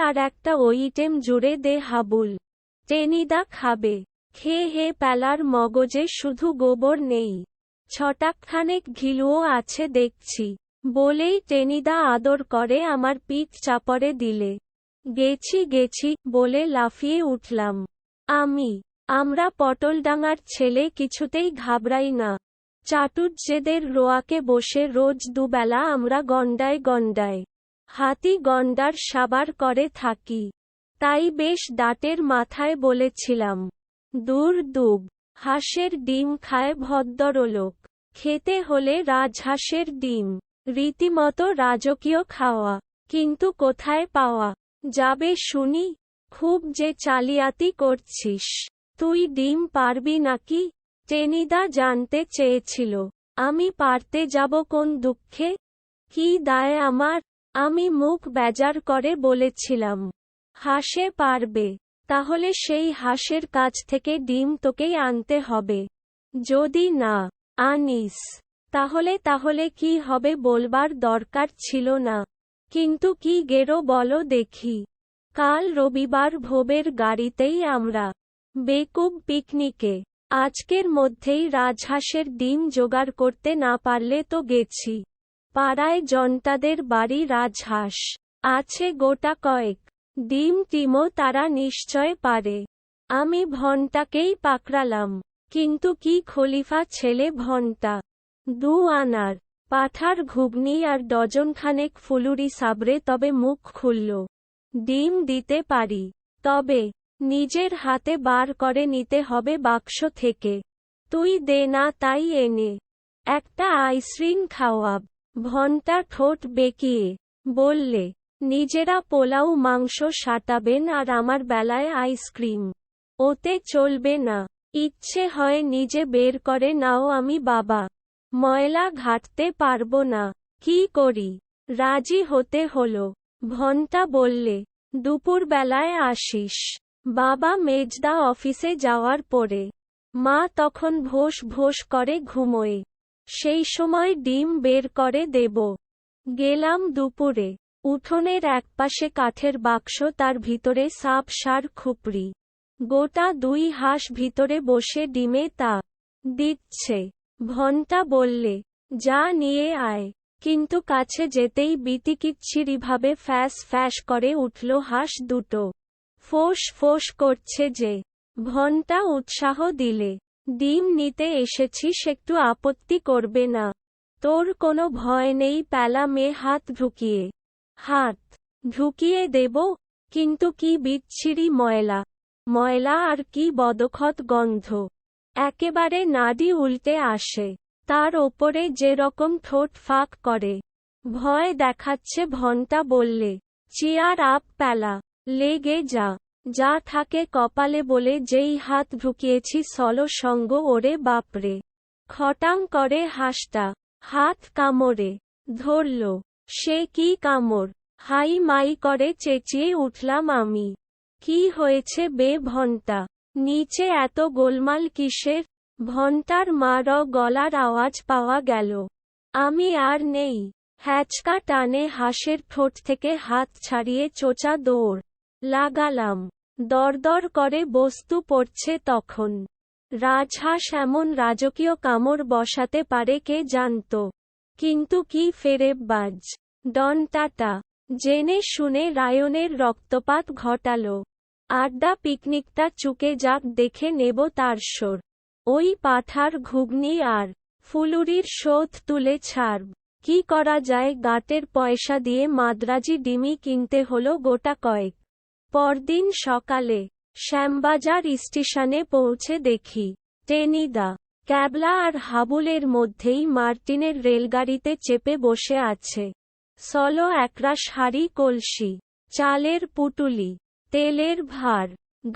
আর একটা ওইটেম জুড়ে দে হাবুল। টেনিদা খাবে। হে প্যালার মগজে শুধু গোবর নেই, ছটাকখানেক ঘিলুও আছে দেখছি, বলেই টেনিদা আদর করে আমার পিঠ চাপড়ে দিলে। গেছি বলে লাফিয়ে উঠলাম আমরা পটলডাঙার ছেলে কিছুতেই ঘাবড়াই না। চাটুজ্জেদের রোয়াকে বসে রোজ দুবেলা আমরা গন্ডায় হাতি গন্ডার সাবার করে থাকি। তাই বেশ দাঁতের মাথায় বলেছিলাম, দূর দুব, হাঁসের ডিম খায় ভদ্রলোক, খেতে হলে রাজহাঁসের ডিম। রীতিমতো রাজকীয় খাওয়া, কিন্তু কোথায় পাওয়া যাবে শুনি? খুব যে জালিয়াতি করছিস, তুই ডিম পারবি নাকি? টেনিদা জানতে চেয়েছিল। আমি পারতে যাব কোন দুঃখে? কি দায় আমার? আমি মুখ বেজার করে বলেছিলাম, হাঁসে পারবে, তাহলে সেই হাঁসের কাছ থেকে ডিম তোকেই আনতে হবে। যদি না আনিস, তাহলে কি হবে বলবার দরকার ছিল না। কিন্তু কি গেরো বলো দেখি। কাল রবিবার ভোবের গাড়িতেই আমরা বেকুব পিকনিকে। আজকের মধ্যেই রাজহাঁসের ডিম জোগাড় করতে না পারলে তো গেছি। পাড়ায় জনতাদের বাড়ি রাজহাঁস আছে গোটা কয়েক, ডিম টিমও তারা নিশ্চয় পারে। আমি ভনটাকেই পাকড়ালাম, কিন্তু কি খলিফা ছেলে ভনটা। 2 আনার পাঠার ঘুগনি আর ডজনখানেক ফুলুরি সাবরে তবে মুখ খুলল। ডিম দিতে পারি, তবে নিজের হাতে বার করে নিতে হবে বাক্স থেকে। তুই দে না, তাই এনে একটা আইসক্রিম খাওয়াব। ভনটা ঠোঁট বেঁকিয়ে বললে, নিজেরা পোলাও মাংস সাঁটাবেন আর আমার বেলায় আইসক্রিম? ওতে চলবে না। ইচ্ছে হয় নিজে বের করে নাও, আমি বাবা ময়লা ঘাটতে পারবো না। কি করি? রাজি হতে হলো। ভনটা বললে, দুপুর বেলায় আসিস। বাবা মেজদা অফিসে যাওয়ার পরে, মা তখন ভোস করে ঘুমোয়। সেই সময় ডিম বের করে দেব। গেলাম দুপুরে। উঠোনের একপাশে কাঠের বাক্স, তার ভিতরে সাপ সার খুপড়ি। গোটা 2 হাঁস ভিতরে বসে ডিমে তা দিচ্ছে। ভনটা বললে, যা নিয়ে আয়। কিন্তু কাছে যেতেই বিতিকিচ্ছিরিভাবে ফ্যাস করে উঠল হাঁস দুটো। ফোঁস করছে যে। ভনটা উৎসাহ দিলে, ডিম নিতে এসেছিস, একটু আপত্তি করবে না? তোর কোনো ভয় নেই? প্যালা মেয়ে হাত ঢুকিয়ে দেব। কিন্তু কি বিচ্ছিরি ময়লা আর কি বদখত গন্ধ, একেবারে নাডি উল্টে আসে। তার ওপরে যে রকম ঠোঁট ফাঁক করে, ভয় দেখাচ্ছে। ভনটা বললে, চিয়ার আপ প্যালা, লেগে যা থাকে কপালে বলে যেই হাত ঢুকিয়েছি সলো সঙ্গ। ওরে বাপরে! খটাং করে হাঁসটা হাত কামড়ে ধরল। সে কি কামড়! হাই মাই করে চেঁচিয়ে উঠলাম আমি। কি হয়েছে বে ভনটা? নিচে এত গোলমাল কিসের? ভনটার মার গলার আওয়াজ পাওয়া গেল। আমি আর নেই। হ্যাচকা টানে হাঁসের ঠোঁট থেকে হাত ছাড়িয়ে চোচা দৌড় লাগালাম। দরদর করে বস্তু পড়ছে তখন। রাজহাঁস এমন রাজকীয় কামড় বসাতে পারে কে জানত। কিন্তু কি ফেরেববাজ ডনটাটা জেনে শুনে রায়নের রক্তপাত ঘটালো। আড্ডা পিকনিকটা চুকে যাক, দেখে নেব তারস্বর। ওই পাঠার ঘুগনি আর ফুলুরির শোধ তুলে ছাড়ব। কি করা যায়? গাটের পয়সা দিয়ে মাদ্রাজি ডিমি কিনতে হলো গোটা কয়েক। পরদিন সকালে শ্যামবাজার স্টেশনে পৌঁছে দেখি টেনিদা, ক্যাবলা আর হাবুলের মধ্যেই মার্টিনের রেলগাড়িতে চেপে বসে আছে। সলো একরাশ হাঁড়ি কলসি, চালের পুটুলি, তেলের ভার।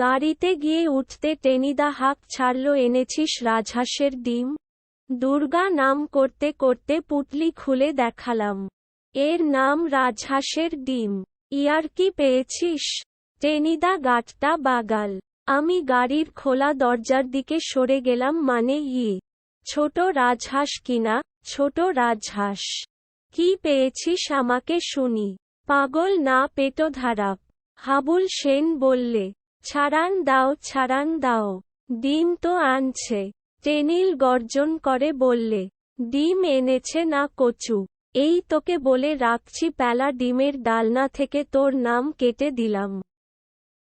গাড়িতে গিয়ে উঠতে টেনিদা হাঁক ছাড়ল, এনেছিস রাজহাঁসের ডিম? দুর্গা নাম করতে করতে পুটলি খুলে দেখালাম। এর নাম রাজহাঁসের ডিম? ইয়ার্কি পেয়েছিস? টেনিদা গাঁটটা বাগাল। আমি গাড়ির খোলা দরজার দিকে সরে গেলাম। মানে ছোট রাজহাঁস কিনা? ছোট রাজহাঁস? কি পেয়েছিস আমাকে শুনি। পাগল না পেটোধারাপ? হাবুল সেন বললে, ছাড়ান দাও, ডিম তো আনছে। টেনিল গর্জন করে বললে, ডিম এনেছে না কচু, এই তোকে বলে রাখছি প্যালা ডিমের ডালনা থেকে তোর নাম কেটে দিলাম।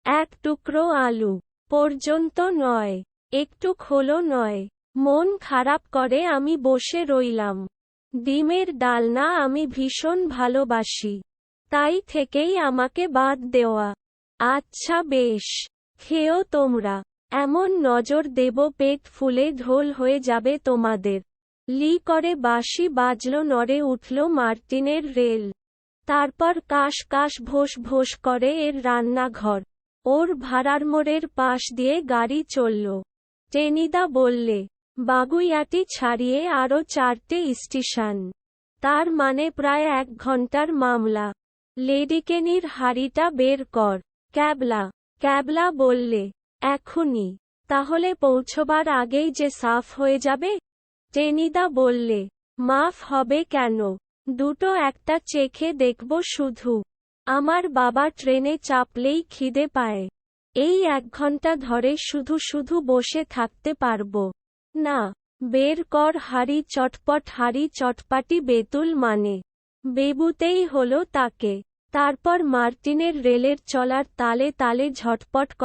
এক টুকরো আলু পর্যন্ত নয়, একটু খোলও নয়। মন খারাপ করে আমি বসে রইলাম। ডিমের ডালনা আমি ভীষণ ভালোবাসি, তাই থেকেই আমাকে বাদ দেওয়া। আচ্ছা বেশ, খেও তোমরা, এমন নজর দেব পেট ফুলে ঢোল হয়ে যাবে তোমাদের। লি করে বাঁশি বাজল, নড়ে উঠল মার্টিনের রেল। তারপর কাশ কাশ ভোস ভোস করে এর রান্নাঘর। ওর ভাড়ার মোড়ের পাশ দিয়ে গাড়ি চলল। টেনিদা বললে, বাগুইয়াটি ছাড়িয়ে আরও 4টে স্টেশন, তার মানে প্রায় 1 ঘন্টার মামলা। লেডিকেনির হাড়িটা বের কর। ক্যাবলা বললে, এখনই? তাহলে পৌঁছবার আগেই যে সাফ হয়ে যাবে? টেনিদা বললে, মাফ হবে কেন, দুটো একটা চেখে দেখব শুধু। আমার বাবা ট্রেনে চাপলেই খিদে পায়, এই 1 ঘন্টা ধরে শুধু শুধু বসে থাকতে পারবো না। বের কর হাড়ি চটপাটি বেতুল মানে বেবুতেই হলো তাকে। তারপর মার্টিনের রেলের চলার তালে তালে ঝটপট করে